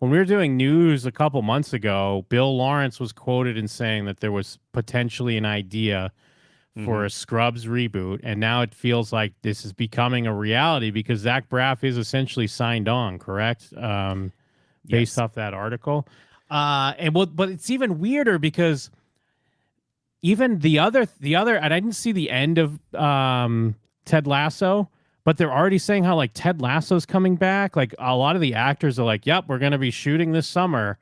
when we were doing news a couple months ago, Bill Lawrence was quoted in saying that there was potentially an idea for a Scrubs reboot, and now it feels like this is becoming a reality because Zach Braff is essentially signed on, correct? Based off that article. But it's even weirder because even the other, and I didn't see the end of Ted Lasso, but they're already saying how like Ted Lasso's coming back. Like a lot of the actors are like, "Yep, we're going to be shooting this summer,"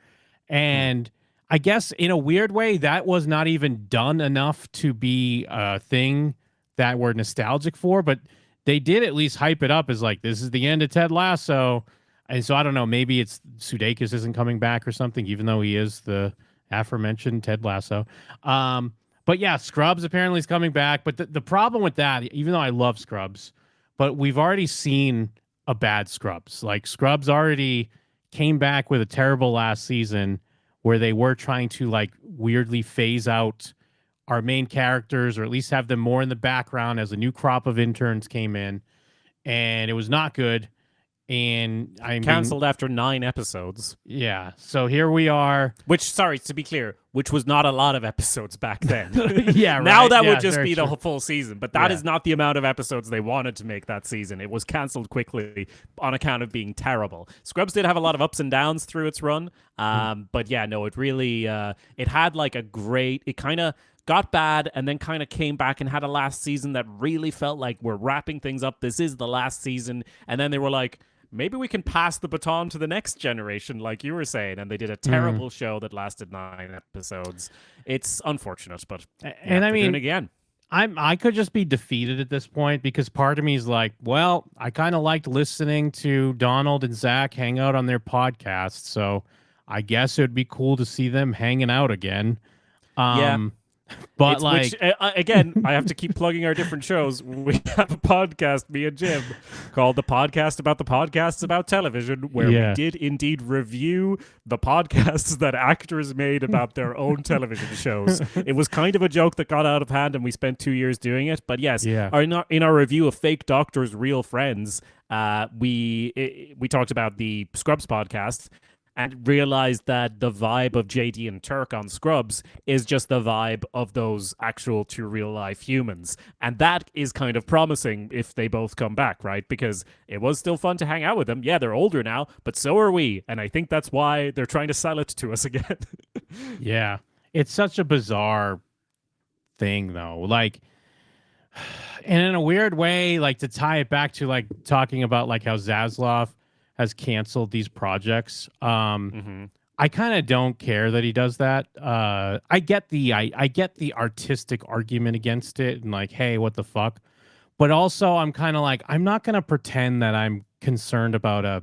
and I guess in a weird way that was not even done enough to be a thing that we're nostalgic for, but they did at least hype it up as like this is the end of Ted Lasso. And so I don't know, maybe it's Sudeikis isn't coming back or something, even though he is the aforementioned Ted Lasso. But yeah, Scrubs apparently is coming back. But the problem with that, even though I love Scrubs, but we've already seen a bad Scrubs. Like Scrubs already came back with a terrible last season where they were trying to like weirdly phase out our main characters or at least have them more in the background as a new crop of interns came in. And it was not good. And I mean, canceled after 9 episodes. Yeah. So here we are. Which, sorry, to be clear, which was not a lot on episodes back then. Yeah, right. Now that yeah, would just be true. the full season, but that is not the amount of episodes they wanted to make that season. It was canceled quickly on account of being terrible. Scrubs did have a lot of ups and downs through its run, but yeah, no, it really, it had like a great, it kind of got bad and then kind of came back and had a last season that really felt like we're wrapping things up. This is the last season. And then they were like, maybe we can pass the baton to the next generation, like you were saying. And they did a terrible show that lasted 9 episodes. It's unfortunate, but and I mean, again, I could just be defeated at this point because part of me is like, well, I kind of liked listening to Donald and Zach hang out on their podcast, so I guess it would be cool to see them hanging out again. But it's, like, again, I have to keep plugging our different shows. We have a podcast, me and Jim, called The Podcast About the Podcasts About Television, where we did indeed review the podcasts that actors made about their own television shows. It was kind of a joke that got out of hand, and we spent 2 years doing it. But yes, in our review of Fake Doctors, Real Friends, we talked about the Scrubs podcast, and realized that the vibe of JD and Turk on Scrubs is just the vibe of those actual to real life humans. And that is kind of promising if they both come back, right? Because it was still fun to hang out with them. Yeah, they're older now, but so are we. And I think that's why they're trying to sell it to us again. Yeah. It's such a bizarre thing, though. Like, and in a weird way, like to tie it back to like talking about like how Zaslav has canceled these projects. I kind of don't care that he does that. I get the artistic argument against it and like, hey, what the fuck? But also I'm kind of like, I'm not going to pretend that I'm concerned about a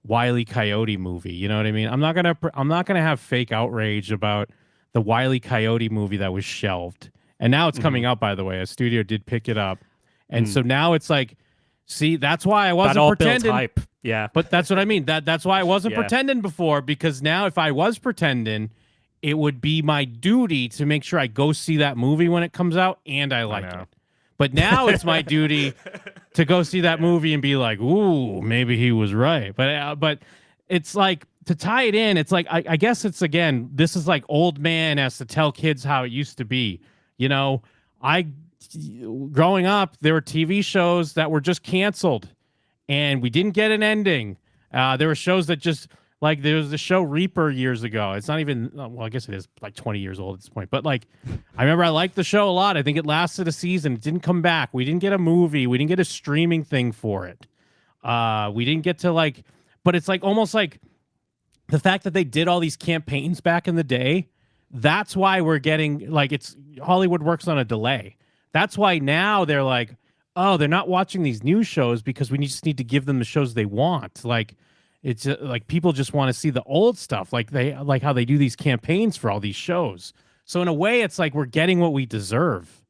Wile E. Coyote movie. You know what I mean? I'm not going to have fake outrage about the Wile E. Coyote movie that was shelved. And now it's coming out, by the way. A studio did pick it up. And so now it's like, see, that's why I wasn't pretending. Hype. Yeah. But that's what I mean. That's why I wasn't pretending before, because now if I was pretending, it would be my duty to make sure I go see that movie when it comes out and I like it. But now it's my duty to go see that movie and be like, ooh, maybe he was right. But it's like, to tie it in, it's like, I guess it's, again, this is like old man has to tell kids how it used to be. You know, growing up, there were TV shows that were just canceled and we didn't get an ending. There were shows that just, like, there was the show Reaper years ago. It's not even, well, I guess it is like 20 years old at this point. But like, I remember I liked the show a lot. I think it lasted a season. It didn't come back. We didn't get a movie. We didn't get a streaming thing for it. We didn't get to like, but it's like almost like the fact that they did all these campaigns back in the day. That's why we're getting, like, it's Hollywood works on a delay. That's why now they're like, oh, they're not watching these new shows because we just need to give them the shows they want. Like, it's like people just want to see the old stuff. Like how they do these campaigns for all these shows. So in a way, it's like we're getting what we deserve.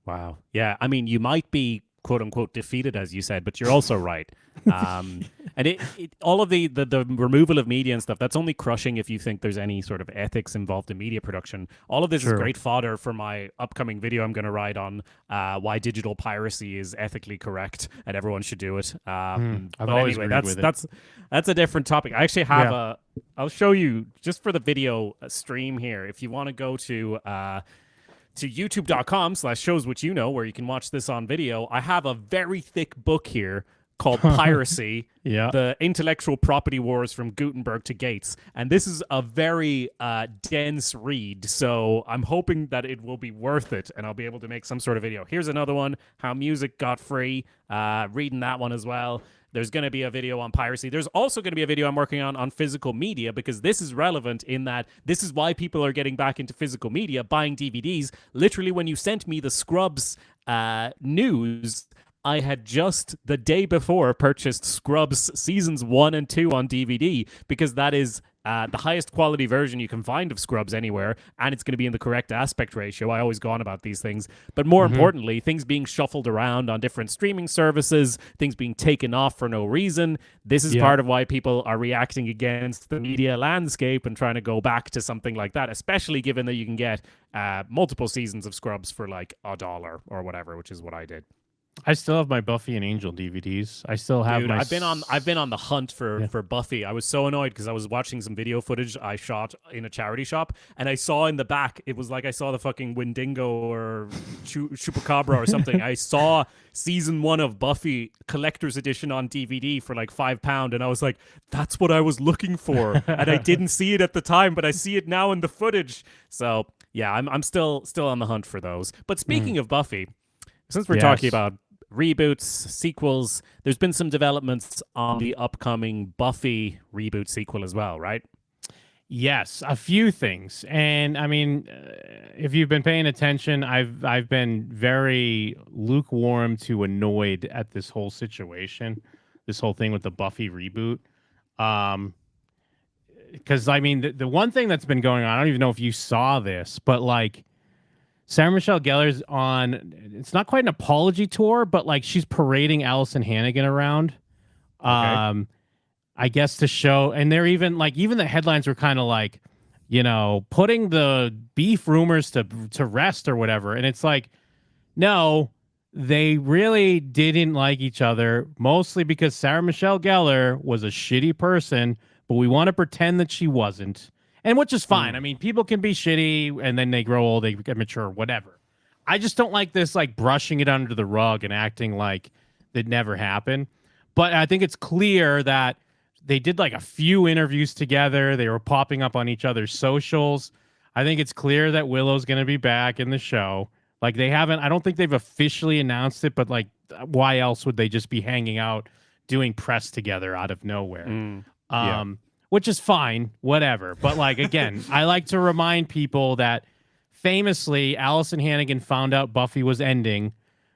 Wow. Yeah. I mean, you might be quote unquote defeated, as you said, but you're also right. And all of the removal of media and stuff, that's only crushing if you think there's any sort of ethics involved in media production. All of this is great fodder for my upcoming video I'm going to write on why digital piracy is ethically correct and everyone should do it. I've but always anyway, agreed with it. that's a different topic. I actually have I'll show you just for the video stream here. If you want to go to youtube.com/shows what you know, where you can watch this on video. I have a very thick book here called Piracy, the intellectual property wars from Gutenberg to Gates. And this is a very dense read, so I'm hoping that it will be worth it and I'll be able to make some sort of video. Here's another one, how music got free, reading that one as well. There's going to be a video on piracy. There's also going to be a video I'm working on physical media, because this is relevant in that this is why people are getting back into physical media, buying DVDs. Literally, when you sent me the Scrubs news, I had just the day before purchased Scrubs seasons 1 and 2 on DVD, because that is the highest quality version you can find of Scrubs anywhere, and it's going to be in the correct aspect ratio. I always go on about these things. But more importantly, things being shuffled around on different streaming services, things being taken off for no reason. This is part of why people are reacting against the media landscape and trying to go back to something like that, especially given that you can get multiple seasons of Scrubs for like $1 or whatever, which is what I did. I still have my Buffy and Angel DVDs. I still have my. I've been on the hunt for Buffy. I was so annoyed because I was watching some video footage I shot in a charity shop, and I saw in the back, it was like I saw the fucking Wendigo or Chupacabra or something. I saw season 1 of Buffy collector's edition on DVD for like £5, and I was like, that's what I was looking for, and I didn't see it at the time, but I see it now in the footage. So yeah, I'm still on the hunt for those. But speaking of Buffy, since we're talking about reboots, sequels, there's been some developments on the upcoming Buffy reboot sequel as well, right? Yes, a few things. And I mean, if you've been paying attention, I've been very lukewarm to annoyed at this whole situation, this whole thing with the Buffy reboot. Because I mean, the one thing that's been going on, I don't even know if you saw this, but like, Sarah Michelle Gellar's on, it's not quite an apology tour, but like she's parading Allison Hannigan around. I guess to show, and they're even the headlines were kind of like, you know, putting the beef rumors to rest or whatever. And it's like, no, they really didn't like each other, mostly because Sarah Michelle Gellar was a shitty person, but we want to pretend that she wasn't. And which is fine. I mean, people can be shitty and then they grow old, they get mature, whatever. I just don't like this, like, brushing it under the rug and acting like it never happened. But I think it's clear that they did, like, a few interviews together. They were popping up on each other's socials. I think it's clear that Willow's going to be back in the show. Like, they haven't, I don't think they've officially announced it, but, like, why else would they just be hanging out doing press together out of nowhere? Which is fine, whatever. But like, again, I like to remind people that famously, Allison Hannigan found out Buffy was ending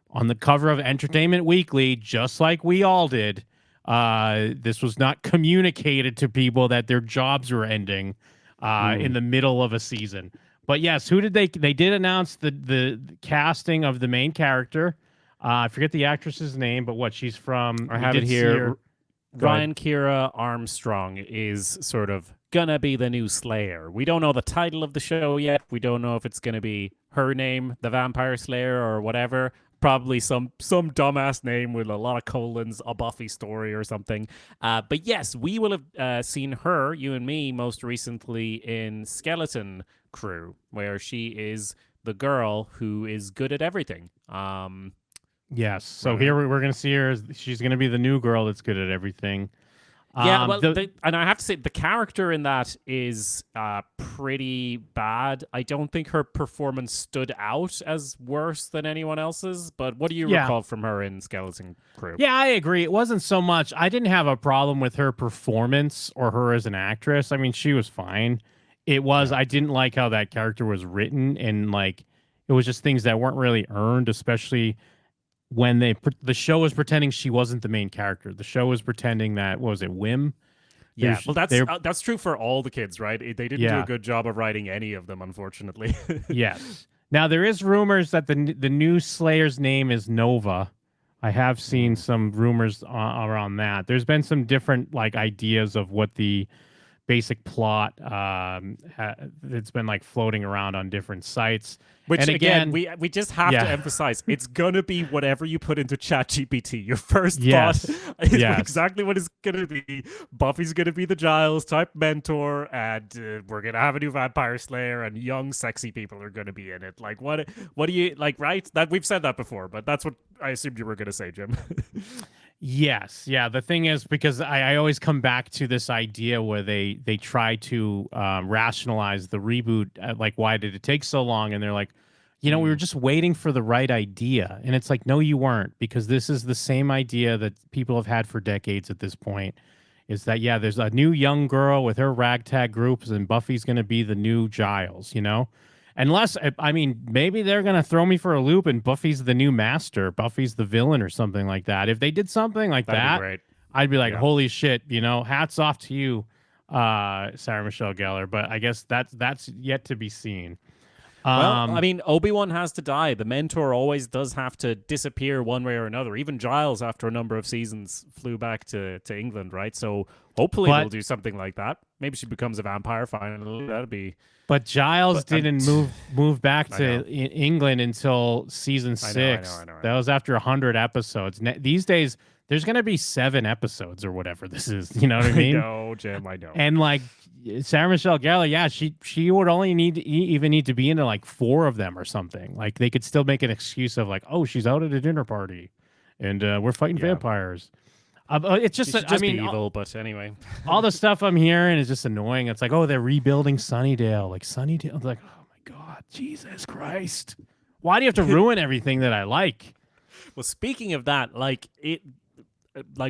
on the cover of Entertainment Weekly, just like we all did. This was not communicated to people that their jobs were ending in the middle of a season. But yes, who did they did announce the casting of the main character. I forget the actress's name, but she's from. I have it here. Ryan Kira Armstrong is sort of gonna be the new Slayer. We don't know the title of the show yet. We don't know if it's gonna be her name, the Vampire Slayer, or whatever. Probably some dumbass name with a lot of colons, a Buffy story or something. But yes, we will have seen her, you and me, most recently in Skeleton Crew, where she is the girl who is good at everything. Yes. So here we're going to see her. She's going to be the new girl that's good at everything. Yeah, well, and I have to say, the character in that is pretty bad. I don't think her performance stood out as worse than anyone else's, but what do you recall from her in Skeleton Crew? Yeah, I agree. It wasn't so much. I didn't have a problem with her performance or her as an actress. I mean, she was fine. It was, I didn't like how that character was written, and like, it was just things that weren't really earned, especially when the show was pretending she wasn't the main character. The show was pretending that, what was it, Wim? Yeah, well, that's true for all the kids, right? They didn't do a good job of writing any of them, unfortunately. Yes. Now, there is rumors that the new Slayer's name is Nova. I have seen some rumors around that. There's been some different like ideas of what the basic plot it's been like floating around on different sites. Which And again, again, we just have to emphasize, it's gonna be whatever you put into ChatGPT. Your first thought is exactly what it's gonna be. Buffy's gonna be the Giles type mentor, and we're gonna have a new vampire slayer, and young, sexy people are gonna be in it. Like, what do you like? Right? That we've said that before, but that's what I assumed you were gonna say, Jim. Yes, yeah. The thing is, because I always come back to this idea where they try to rationalize the reboot, like why did it take so long? And they're like, we were just waiting for the right idea, and it's like, no, you weren't, because this is the same idea that people have had for decades at this point. Is that there's a new young girl with her ragtag groups, and Buffy's going to be the new Giles, Unless, I mean, maybe they're going to throw me for a loop and Buffy's the new master. Buffy's the villain or something like that. If they did something like That'd be great. I'd be like, holy shit, hats off to you, Sarah Michelle Gellar. But I guess that's yet to be seen. Well, I mean, Obi-Wan has to die. The mentor always does have to disappear one way or another. Even Giles, after a number of seasons, flew back to England, right? So hopefully they'll do something like that. Maybe she becomes a vampire finally. That'd be... But Giles didn't move back to England until season 6. I know. That was after 100 episodes. These days, there's going to be 7 episodes or whatever this is. You know what I mean? No, Jim, I know. And like Sarah Michelle Gellar, she would only need to be into like 4 of them or something. Like they could still make an excuse of like, oh, she's out at a dinner party, and we're fighting vampires. It's just, I mean, be evil, but anyway, all the stuff I'm hearing is just annoying. It's like, oh, they're rebuilding Sunnydale. Like Sunnydale, I'm like, oh my God, Jesus Christ! Why do you have to ruin everything that I like? Well, speaking of that, like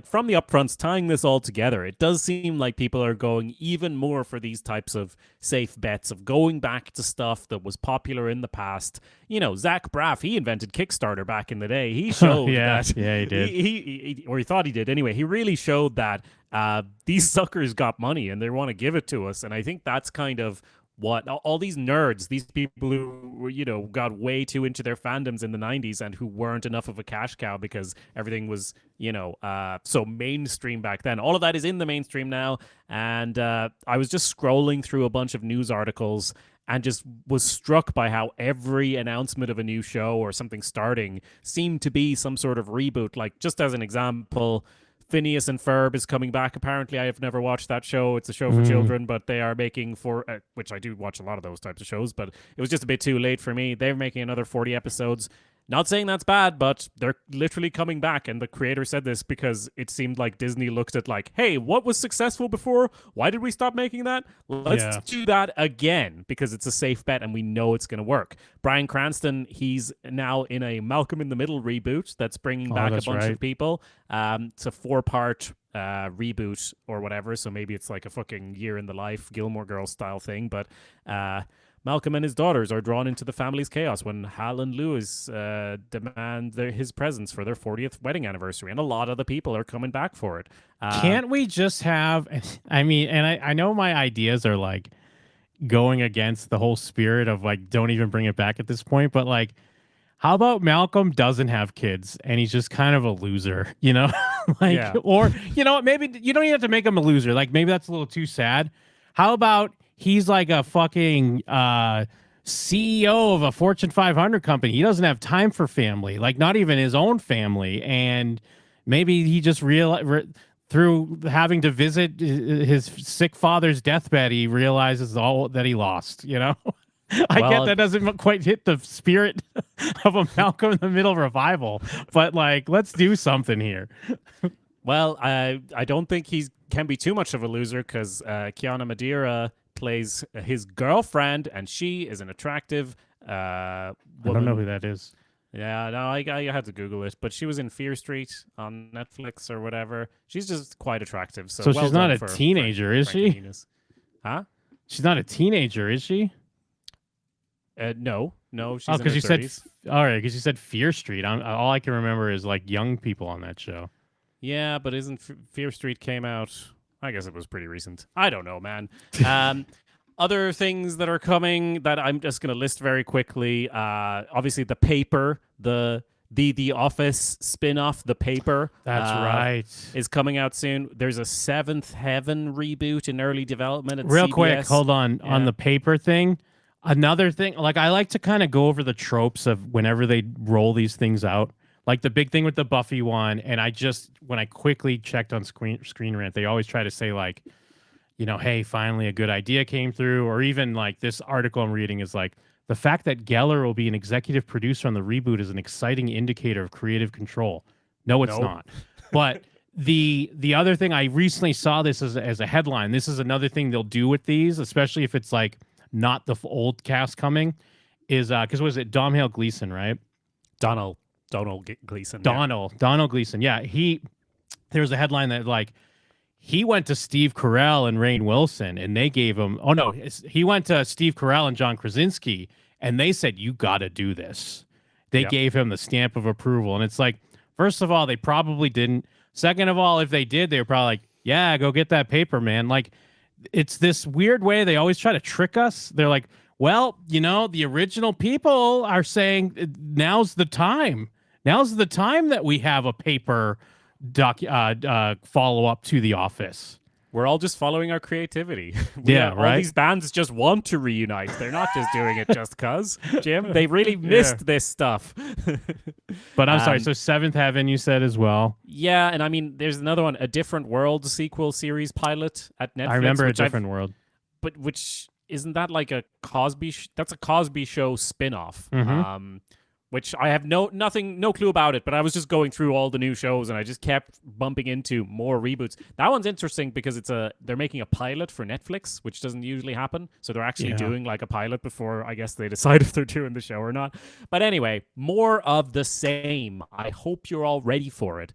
from the upfronts, tying this all together, it does seem like people are going even more for these types of safe bets of going back to stuff that was popular in the past. Zach Braff, he invented Kickstarter back in the day. He showed that. Yeah, he did. He thought he did anyway. He really showed that these suckers got money and they want to give it to us. And I think that's kind of what all these nerds, these people who got way too into their fandoms in the 90s and who weren't enough of a cash cow because everything was so mainstream back then. All of that is in the mainstream now, and I was just scrolling through a bunch of news articles and just was struck by how every announcement of a new show or something starting seemed to be some sort of reboot. Like, just as an example, Phineas and Ferb is coming back. Apparently, I have never watched that show. It's a show for children, but they are making which I do watch a lot of those types of shows, but it was just a bit too late for me. They're making another 40 episodes. Not saying that's bad, but they're literally coming back. And the creator said this because it seemed like Disney looked at like, hey, what was successful before? Why did we stop making that? Let's do that again because it's a safe bet and we know it's going to work. Bryan Cranston, he's now in a Malcolm in the Middle reboot that's bringing back a bunch of people. It's a 4-part reboot or whatever. So maybe it's like a fucking Year in the Life, Gilmore Girls style thing. But Malcolm and his daughters are drawn into the family's chaos when Hal and Lewis demand his presence for their 40th wedding anniversary, and a lot of the people are coming back for it. Can't we just have? I mean, and I know my ideas are like going against the whole spirit of like don't even bring it back at this point, but like, how about Malcolm doesn't have kids and he's just kind of a loser, or maybe you don't even have to make him a loser. Like maybe that's a little too sad. How about he's like a fucking CEO of a Fortune 500 company. He doesn't have time for family, like not even his own family. And maybe he just through having to visit his sick father's deathbed, he realizes all that he lost, I get that doesn't quite hit the spirit of a Malcolm in the Middle revival, but like, let's do something here. Well, I don't think he can be too much of a loser because Kiana Madeira plays his girlfriend, and she is an attractive woman. I don't know who that is. Yeah, no, I had to Google it, but she was in Fear Street on Netflix or whatever. She's just quite attractive. So she's not a teenager, is she? Huh? She's not a teenager, is she? No, she's because in you her 30s. said all right, because you said Fear Street. All I can remember is like young people on that show. Yeah, but isn't Fear Street came out? I guess it was pretty recent. I don't know, man. Other things that are coming that I'm just going to list very quickly. Obviously, The Paper, the The Office spin-off, The Paper. That's right. Is coming out soon. There's a Seventh Heaven reboot in early development at Real CBS. quick, hold on the Paper thing. Another thing, like I like to kind of go over the tropes of whenever they roll these things out. Like the big thing with the Buffy one, and when I quickly checked on Screen Rant, they always try to say like, you know, hey, finally a good idea came through, or even like this article I'm reading is like, the fact that Geller will be an executive producer on the reboot is an exciting indicator of creative control. No, it's not. But the other thing, I recently saw this as a headline. This is another thing they'll do with these, especially if it's like not the old cast coming, is because was it Domhnall Gleeson, right? Donald Gleeson. Donald Gleeson. Yeah, there's a headline that like he went to Steve Carell and Rainn Wilson, and they gave him. Oh no, he went to Steve Carell and John Krasinski, and they said you got to do this. They gave him the stamp of approval, and it's like, first of all, they probably didn't. Second of all, if they did, they were probably like, yeah, go get that paper, man. Like, it's this weird way they always try to trick us. They're like, well, you know, the original people are saying now's the time. Now's the time that we have a paper follow up to The Office. We're all just following our creativity. Right? All these bands just want to reunite. They're not just doing it just because, Jim. They really missed this stuff. But I'm sorry. So Seventh Heaven, you said as well. Yeah, and I mean, there's another one, A Different World sequel series pilot at Netflix. I remember A Different World. But which isn't that like a Cosby? That's a Cosby Show spinoff. Which I have no clue about it, but I was just going through all the new shows and I just kept bumping into more reboots. That one's interesting because they're making a pilot for Netflix, which doesn't usually happen. So they're actually doing like a pilot before I guess they decide if they're doing the show or not. But anyway, more of the same. I hope you're all ready for it.